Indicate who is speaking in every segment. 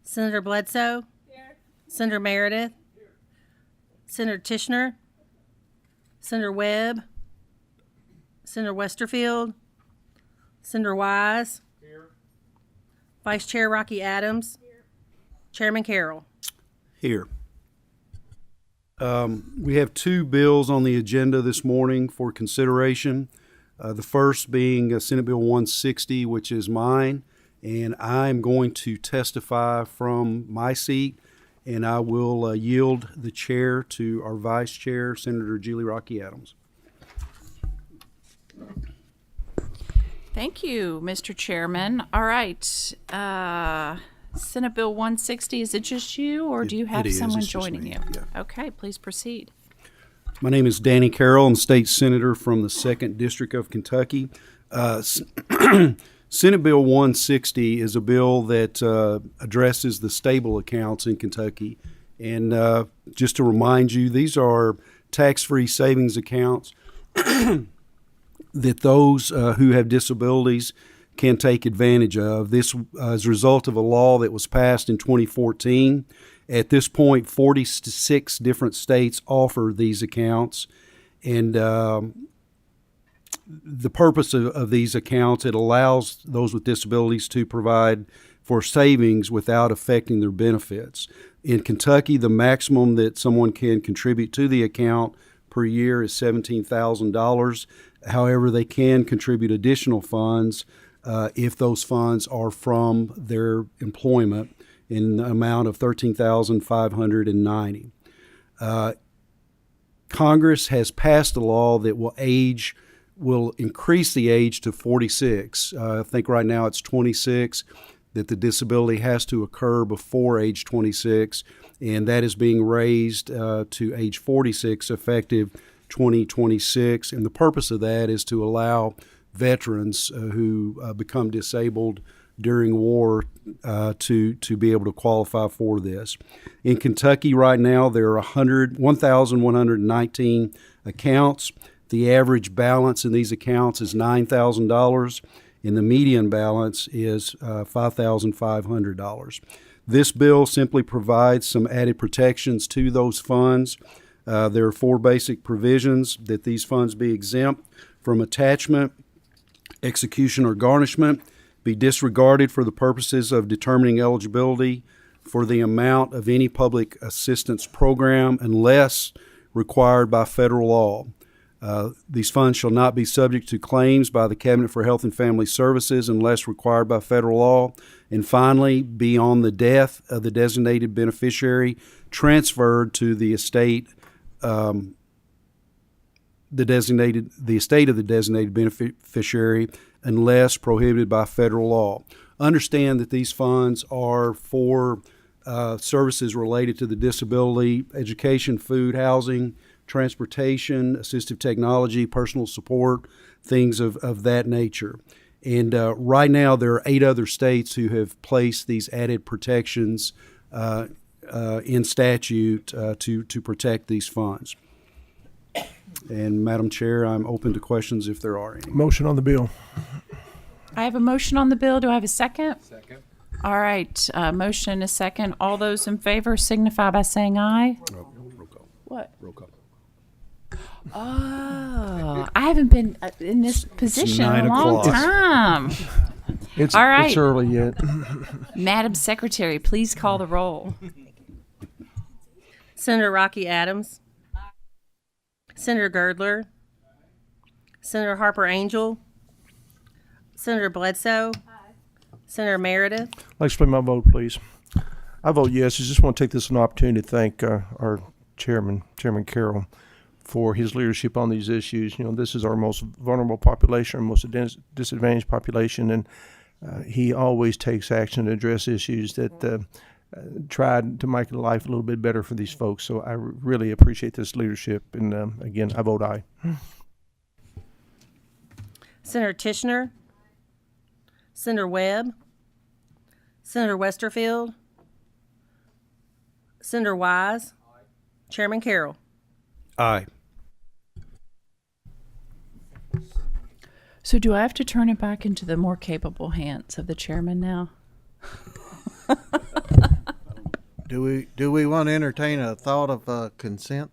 Speaker 1: Senator Bledsoe. Here. Senator Meredith. Here. Senator Tishner. Senator Webb. Senator Westerfield. Senator Wise. Here. Vice Chair Rocky Adams. Here. Chairman Carroll.
Speaker 2: Here. We have two bills on the agenda this morning for consideration. The first being Senate Bill 160, which is mine, and I'm going to testify from my seat, and I will yield the chair to our Vice Chair, Senator Julie Rocky Adams.
Speaker 3: Thank you, Mr. Chairman. All right. Senate Bill 160, is it just you, or do you have someone joining you?
Speaker 2: Yeah.
Speaker 3: Okay, please proceed.
Speaker 2: My name is Danny Carroll. I'm State Senator from the 2nd District of Kentucky. Senate Bill 160 is a bill that addresses the stable accounts in Kentucky. And just to remind you, these are tax-free savings accounts that those who have disabilities can take advantage of. This as a result of a law that was passed in 2014. At this point, 46 different states offer these accounts. And the purpose of these accounts, it allows those with disabilities to provide for savings without affecting their benefits. In Kentucky, the maximum that someone can contribute to the account per year is $17,000. However, they can contribute additional funds if those funds are from their employment in the amount of $13,590. Congress has passed a law that will increase the age to 46. I think right now it's 26, that the disability has to occur before age 26, and that is being raised to age 46 effective 2026. And the purpose of that is to allow veterans who become disabled during war to be able to qualify for this. In Kentucky right now, there are 1,119 accounts. The average balance in these accounts is $9,000, and the median balance is $5,500. This bill simply provides some added protections to those funds. There are 4 basic provisions: that these funds be exempt from attachment, execution, or garnishment, be disregarded for the purposes of determining eligibility for the amount of any public assistance program unless required by federal law. These funds shall not be subject to claims by the Cabinet for Health and Family Services unless required by federal law. And finally, be on the death of the designated beneficiary, transferred to the estate the estate of the designated beneficiary unless prohibited by federal law. Understand that these funds are for services related to the disability: education, food, housing, transportation, assistive technology, personal support, things of that nature. And right now there are 8 other states who have placed these added protections in statute to protect these funds. And Madam Chair, I'm open to questions if there are any.
Speaker 4: Motion on the bill.
Speaker 3: I have a motion on the bill. Do I have a second?
Speaker 4: Second.
Speaker 3: All right. Motion and a second. All those in favor signify by saying aye.
Speaker 2: Roll call.
Speaker 3: What?
Speaker 2: Roll call.
Speaker 3: Oh, I haven't been in this position in a long time.
Speaker 4: It's
Speaker 3: All right.
Speaker 4: It's early yet.
Speaker 3: Madam Secretary, please call the roll.
Speaker 1: Senator Rocky Adams. Senator Girdler. Senator Harper Angel. Senator Bledsoe. Senator Meredith.
Speaker 4: I'd like to explain my vote, please. I vote yes. I just want to take this as an opportunity to thank our Chairman Carroll, for his leadership on these issues. You know, this is our most vulnerable population, our most disadvantaged population, and he always takes action to address issues that try to make life a little bit better for these folks. So I really appreciate this leadership, and again, I vote aye.
Speaker 1: Senator Tishner. Senator Webb. Senator Westerfield. Senator Wise. Chairman Carroll.
Speaker 2: Aye.
Speaker 3: So do I have to turn it back into the more capable hands of the chairman now?
Speaker 5: Do we want to entertain a thought of consent?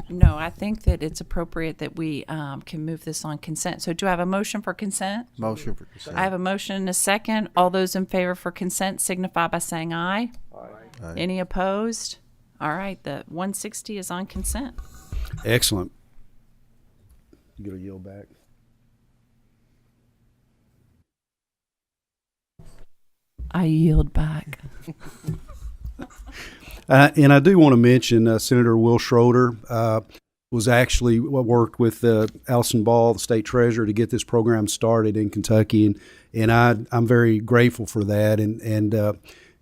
Speaker 3: No, I think that it's appropriate that we can move this on consent. So do I have a motion for consent?
Speaker 5: Motion for consent.
Speaker 3: I have a motion and a second. All those in favor for consent signify by saying aye.
Speaker 5: Aye.
Speaker 3: Any opposed? All right, the 160 is on consent.
Speaker 2: Excellent. You got to yield back.
Speaker 3: I yield back.
Speaker 2: And I do want to mention Senator Will Schroeder was actually worked with Allison Ball, the state treasurer, to get this program started in Kentucky, and I'm very grateful for that. And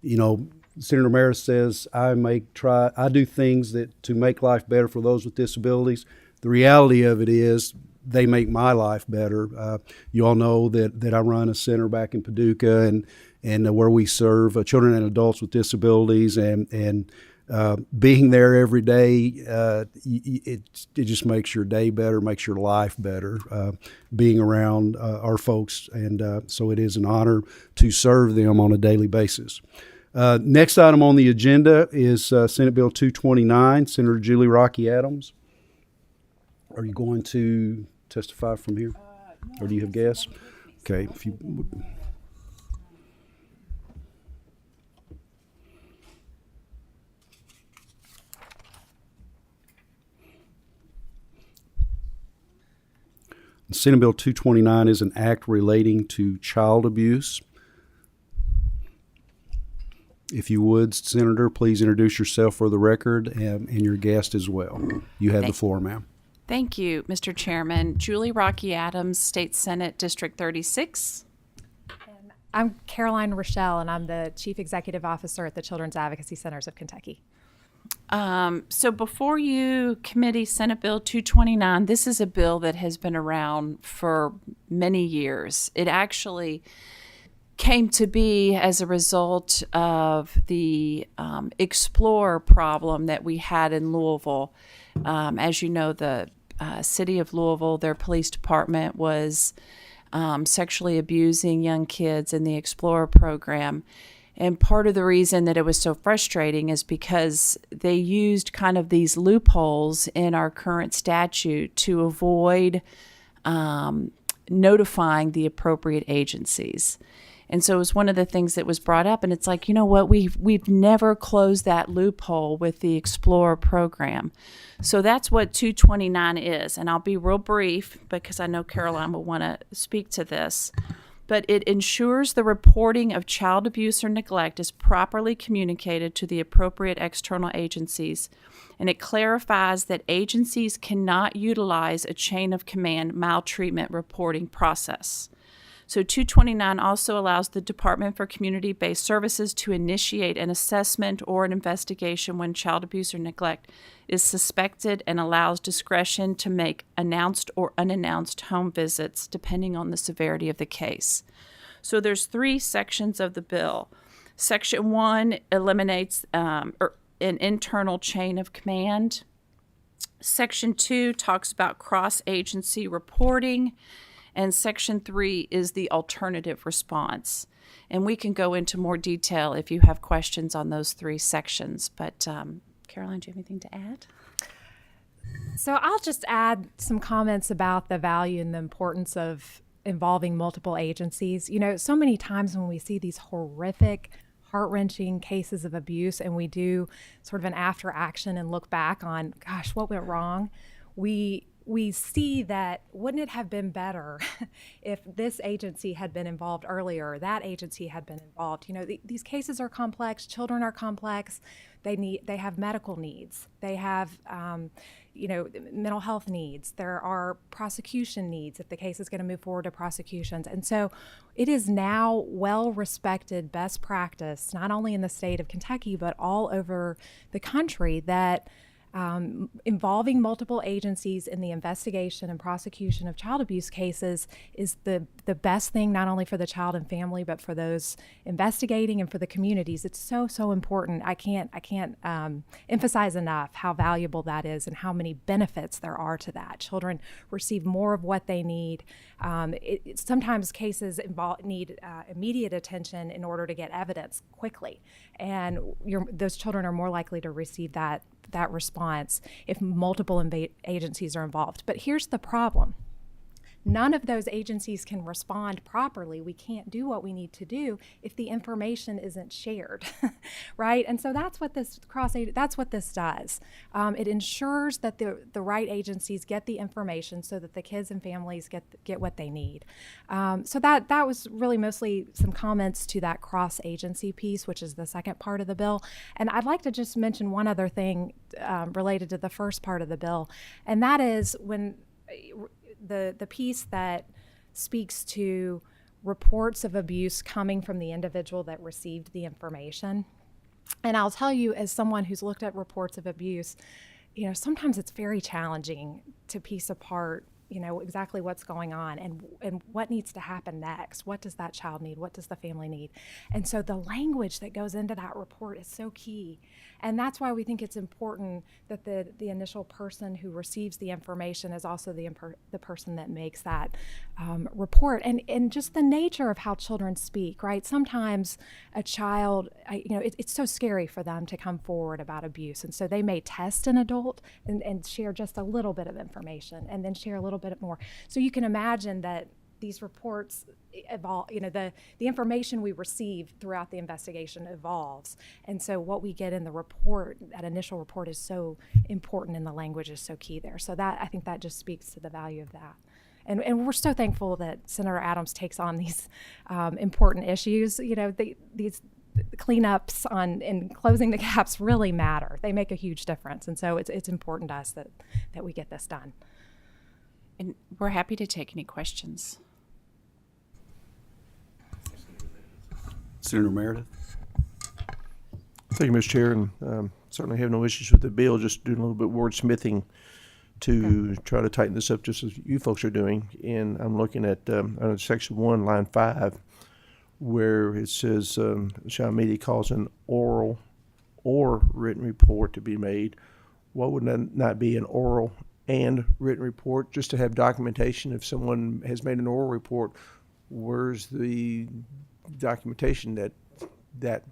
Speaker 2: you know, Senator Maris says I do things to make life better for those with disabilities. The reality of it is they make my life better. You all know that I run a center back in Paducah and where we serve children and adults with disabilities, and being there every day, it just makes your day better, makes your life better, being around our folks, and so it is an honor to serve them on a daily basis. Next item on the agenda is Senate Bill 229, Senator Julie Rocky Adams. Are you going to testify from here, or do you have guests? Okay, if you. Senate Bill 229 is an act relating to child abuse. If you would, Senator, please introduce yourself for the record and your guest as well. You have the floor, ma'am.
Speaker 3: Thank you, Mr. Chairman. Julie Rocky Adams, State Senate District 36.
Speaker 6: I'm Caroline Rochelle, and I'm the Chief Executive Officer at the Children's Advocacy Centers of Kentucky.
Speaker 3: So before you, Committee, Senate Bill 229, this is a bill that has been around for many years. It actually came to be as a result of the Explorer problem that we had in Louisville. As you know, the city of Louisville, their police department was sexually abusing young kids in the Explorer program. And part of the reason that it was so frustrating is because they used kind of these loopholes in our current statute to avoid notifying the appropriate agencies. And so it was one of the things that was brought up, and it's like, you know what, we've never closed that loophole with the Explorer program. So that's what 229 is, and I'll be real brief because I know Caroline will want to speak to this. But it ensures the reporting of child abuse or neglect is properly communicated to the appropriate external agencies, and it clarifies that agencies cannot utilize a chain of command maltreatment reporting process. So 229 also allows the Department for Community-Based Services to initiate an assessment or an investigation when child abuse or neglect is suspected, and allows discretion to make announced or unannounced home visits depending on the severity of the case. So there's 3 sections of the bill. Section 1 eliminates an internal chain of command. Section 2 talks about cross-agency reporting. And Section 3 is the alternative response. And we can go into more detail if you have questions on those 3 sections. But Caroline, do you have anything to add?
Speaker 6: So I'll just add some comments about the value and the importance of involving multiple agencies. You know, so many times when we see these horrific, heart-wrenching cases of abuse and we do sort of an after action and look back on, gosh, what went wrong? We see that wouldn't it have been better if this agency had been involved earlier, or that agency had been involved? You know, these cases are complex. Children are complex. They have medical needs. They have, mental health needs. There are prosecution needs if the case is going to move forward to prosecutions. And so it is now well-respected best practice, not only in the state of Kentucky, but all over the country, that Involving multiple agencies in the investigation and prosecution of child abuse cases is the best thing, not only for the child and family, but for those investigating and for the communities. It's so important. I can't emphasize enough how valuable that is and how many benefits there are to that. Children receive more of what they need. Sometimes cases need immediate attention in order to get evidence quickly, and those children are more likely to receive that response if multiple agencies are involved. But here's the problem. None of those agencies can respond properly. We can't do what we need to do if the information isn't shared, right? And so that's what this does. It ensures that the right agencies get the information so that the kids and families get what they need. So that was really mostly some comments to that cross-agency piece, which is the second part of the bill. And I'd like to just mention one other thing related to the first part of the bill, and that is when the piece that speaks to reports of abuse coming from the individual that received the information. And I'll tell you, as someone who's looked at reports of abuse, sometimes it's very challenging to piece apart exactly what's going on and what needs to happen next. What does that child need? What does the family need? And so the language that goes into that report is so key. And that's why we think it's important that the initial person who receives the information is also the person that makes that report. And just the nature of how children speak, right? Sometimes a child, it's so scary for them to come forward about abuse. And so they may test an adult and share just a little bit of information and then share a little bit more. So you can imagine that these reports evolve, the information we receive throughout the investigation evolves. And so what we get in the report, that initial report, is so important, and the language is so key there. So I think that just speaks to the value of that. And we're so thankful that Senator Adams takes on these important issues. These cleanups and closing the gaps really matter. They make a huge difference. And so it's important to us that we get this done.
Speaker 3: And we're happy to take any questions.
Speaker 2: Senator Meredith?
Speaker 4: Thank you, Mr. Chair, and certainly have no issues with the bill, just doing a little bit wordsmithing to try to tighten this up just as you folks are doing. And I'm looking at under Section 1, Line 5, where it says, shall immediately cause an oral or written report to be made. What would that not be an oral and written report, just to have documentation? If someone has made an oral report, where's the documentation that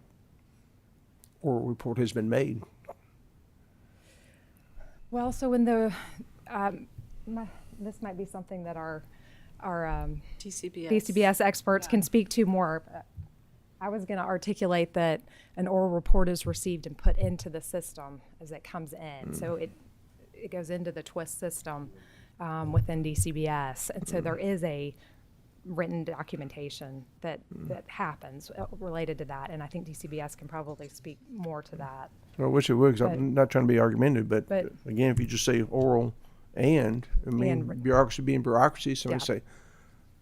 Speaker 4: oral report has been made?
Speaker 6: Well, so in this might be something that our DCBS experts can speak to more. I was going to articulate that an oral report is received and put into the system as it comes in. So it goes into the TWIST system within DCBS. And so there is a written documentation that happens related to that. And I think DCBS can probably speak more to that.
Speaker 4: Well, I wish it would, because I'm not trying to be argumentative, but again, if you just say oral and, bureaucracy being bureaucracy, somebody say,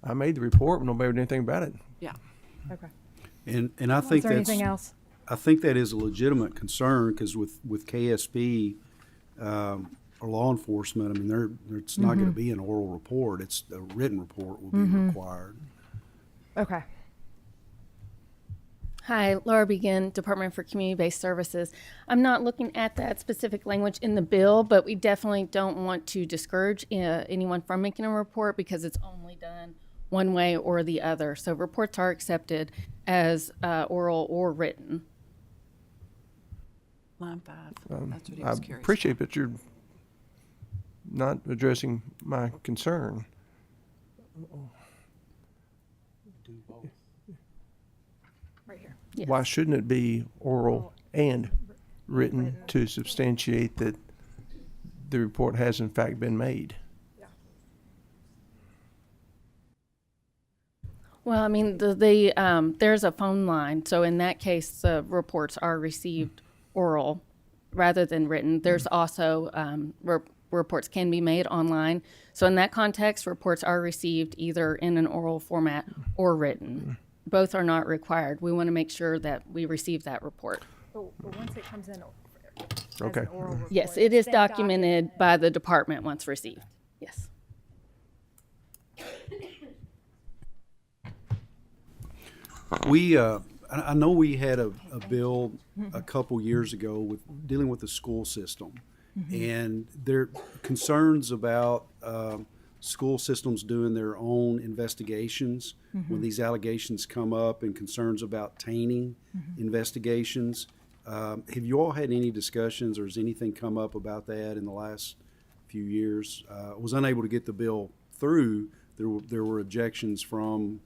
Speaker 4: I made the report, but nobody did anything about it.
Speaker 3: Yeah.
Speaker 6: Okay.
Speaker 2: And I think
Speaker 6: is there anything else?
Speaker 2: I think that is a legitimate concern, because with KSB or law enforcement, it's not going to be an oral report. It's a written report will be required.
Speaker 6: Okay.
Speaker 7: Hi, Laura Begin, Department for Community-Based Services. I'm not looking at that specific language in the bill, but we definitely don't want to discourage anyone from making a report, because it's only done one way or the other. So reports are accepted as oral or written.
Speaker 3: Line 5. That's what he was curious.
Speaker 4: I appreciate that you're not addressing my concern.
Speaker 6: Right here.
Speaker 7: Yes.
Speaker 4: Why shouldn't it be oral and written to substantiate that the report has in fact been made?
Speaker 7: Well, there's a phone line, so in that case, the reports are received oral rather than written. There's also reports can be made online. So in that context, reports are received either in an oral format or written. Both are not required. We want to make sure that we receive that report.
Speaker 6: But once it comes in,
Speaker 4: Okay.
Speaker 7: Yes, it is documented by the department once received. Yes.
Speaker 2: I know we had a bill a couple years ago with dealing with the school system, and there are concerns about school systems doing their own investigations when these allegations come up, and concerns about tainting investigations. Have you all had any discussions, or has anything come up about that in the last few years? I was unable to get the bill through. There were objections from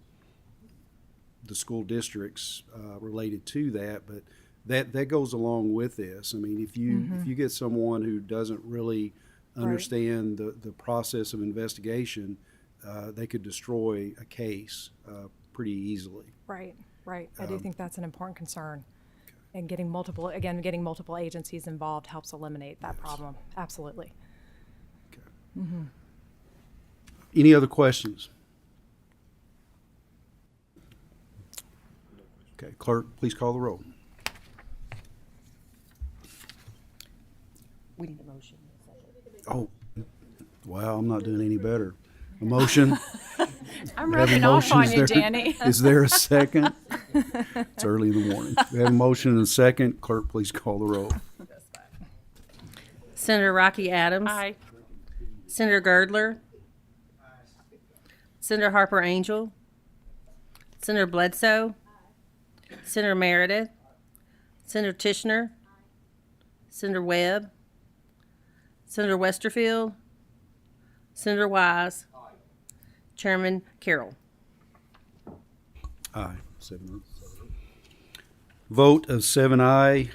Speaker 2: the school districts related to that, but that goes along with this. I mean, if you get someone who doesn't really understand the process of investigation, they could destroy a case pretty easily.
Speaker 6: Right. I do think that's an important concern. And getting multiple agencies involved helps eliminate that problem. Absolutely.
Speaker 2: Any other questions? Okay, clerk, please call the roll.
Speaker 1: We need a motion.
Speaker 2: Oh, wow, I'm not doing any better. A motion?
Speaker 3: I'm
Speaker 2: We have a
Speaker 3: rubbing off
Speaker 2: motion.
Speaker 3: on
Speaker 2: Is
Speaker 3: you,
Speaker 2: there-
Speaker 3: Danny.
Speaker 2: Is there a second? It's early in the morning. We have a motion and a second. Clerk, please call the roll.
Speaker 1: Senator Rocky Adams.
Speaker 3: Aye.
Speaker 1: Senator Girdler. Senator Harper Angel. Senator Bledsoe. Senator Meredith. Senator Tishner. Senator Webb. Senator Westerfield. Senator Wise. Chairman Carroll.
Speaker 2: Aye. 7 ayes. Vote of 7 aye,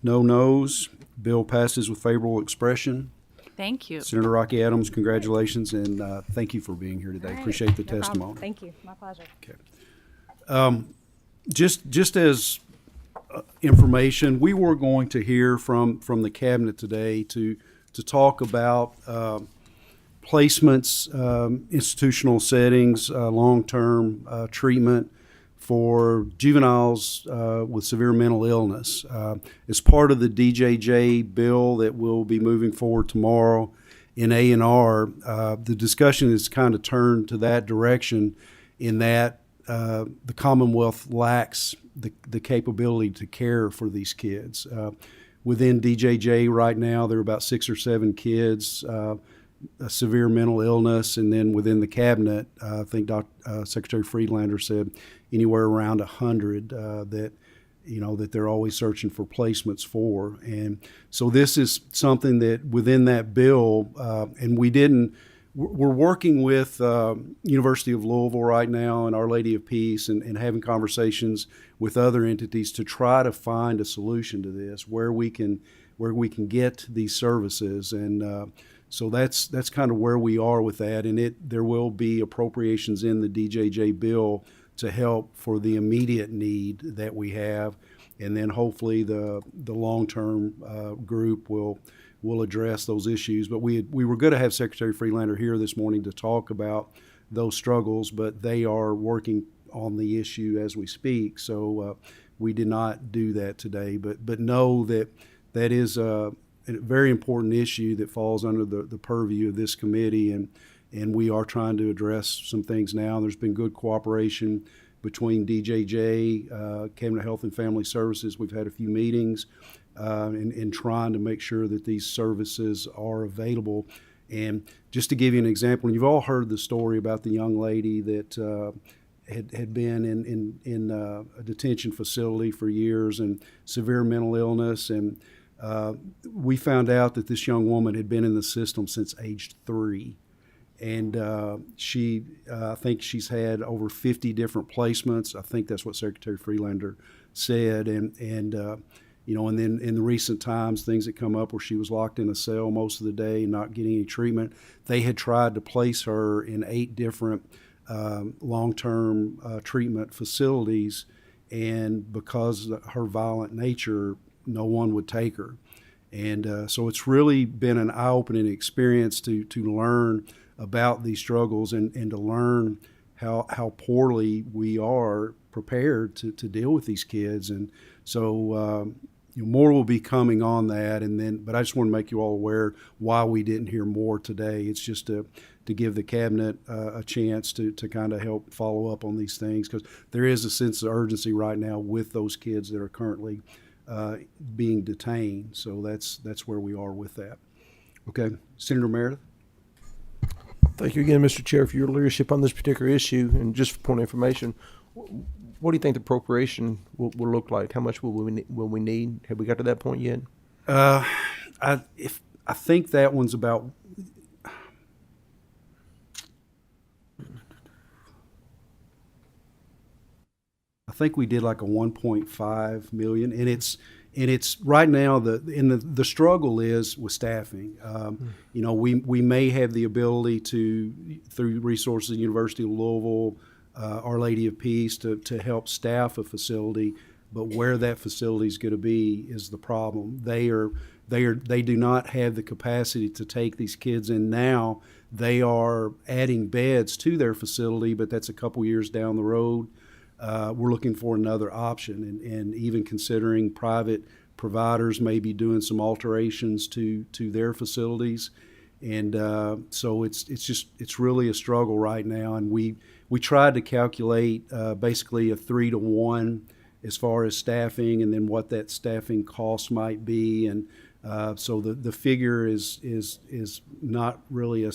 Speaker 2: no noes. Bill passes with favorable expression.
Speaker 3: Thank you.
Speaker 2: Senator Rocky Adams, congratulations, and thank you for being here today.
Speaker 6: All right.
Speaker 2: Appreciate the
Speaker 6: No problem.
Speaker 2: testimony.
Speaker 6: Thank you. My pleasure.
Speaker 2: Just as information, we were going to hear from the cabinet today to talk about placements, institutional settings, long-term treatment for juveniles with severe mental illness. As part of the DJJ bill that will be moving forward tomorrow in A&R, the discussion has kind of turned to that direction, in that the Commonwealth lacks the capability to care for these kids. Within DJJ right now, there are about 6 or 7 kids, a severe mental illness, and then within the cabinet, I think Secretary Friedlander said anywhere around 100 that they're always searching for placements for. And so this is something that within that bill, and we're working with University of Louisville right now and Our Lady of Peace, and having conversations with other entities to try to find a solution to this, where we can get these services. And so that's kind of where we are with that. And there will be appropriations in the DJJ bill to help for the immediate need that we have, and then hopefully the long-term group will address those issues. But we were going to have Secretary Friedlander here this morning to talk about those struggles, but they are working on the issue as we speak. So we did not do that today. But know that is a very important issue that falls under the purview of this committee, and we are trying to address some things now. There's been good cooperation between DJJ, Cabinet Health and Family Services. We've had a few meetings in trying to make sure that these services are available. And just to give you an example, and you've all heard the story about the young lady that had been in a detention facility for years and severe mental illness. And we found out that this young woman had been in the system since age 3. And I think she's had over 50 different placements. I think that's what Secretary Friedlander said. And then in the recent times, things that come up where she was locked in a cell most of the day, not getting any treatment. They had tried to place her in 8 different long-term treatment facilities, and because of her violent nature, no one would take her. And so it's really been an eye-opening experience to learn about these struggles and to learn how poorly we are prepared to deal with these kids. And so more will be coming on that, but I just want to make you all aware why we didn't hear more today. It's just to give the cabinet a chance to kind of help follow up on these things, because there is a sense of urgency right now with those kids that are currently being detained. So that's where we are with that. Okay, Senator Meredith.
Speaker 4: Thank you again, Mr. Chair, for your leadership on this particular issue. And just for point of information, what do you think the appropriation will look like? How much will we need? Have we got to that point yet?
Speaker 2: I think that one's about. I think we did like a 1.5 million, and it's right now the struggle is with staffing. We may have the ability to, through resources of the University of Louisville, Our Lady of Peace, to help staff a facility, but where that facility is going to be is the problem. They do not have the capacity to take these kids in now. They are adding beds to their facility, but that's a couple years down the road. We're looking for another option, and even considering private providers may be doing some alterations to their facilities. And so it's really a struggle right now. And we tried to calculate basically a 3-to-1 as far as staffing, and then what that staffing cost might be. And so the figure is not really a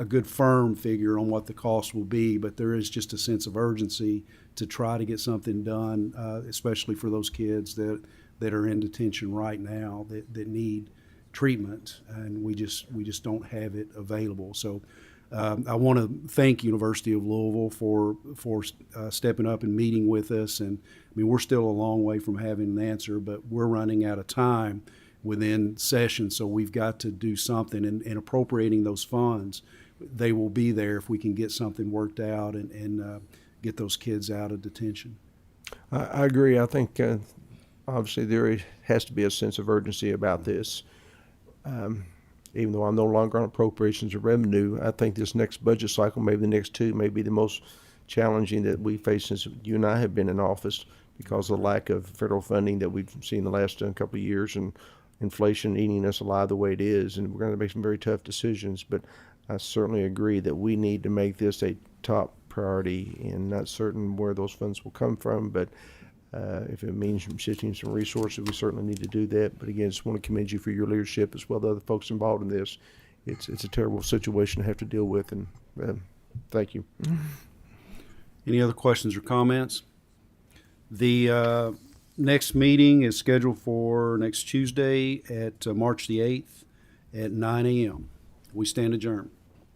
Speaker 2: good firm figure on what the cost will be, but there is just a sense of urgency to try to get something done, especially for those kids that are in detention right now that need treatment, and we just don't have it available. So I want to thank University of Louisville for stepping up and meeting with us. And I mean, we're still a long way from having an answer, but we're running out of time within session, so we've got to do something. And appropriating those funds, they will be there if we can get something worked out and get those kids out of detention.
Speaker 4: I agree. I think obviously there has to be a sense of urgency about this. Even though I'm no longer on appropriations or revenue, I think this next budget cycle, maybe the next two, may be the most challenging that we face since you and I have been in office, because of the lack of federal funding that we've seen the last couple of years, and inflation eating us alive the way it is. And we're going to make some very tough decisions, but I certainly agree that we need to make this a top priority, and not certain where those funds will come from, but if it means shifting some resources, we certainly need to do that. But again, I just want to commend you for your leadership, as well as the other folks involved in this. It's a terrible situation to have to deal with, and thank you.
Speaker 2: Any other questions or comments? The next meeting is scheduled for next Tuesday at March the 8th at 9 a.m. We stand adjourned.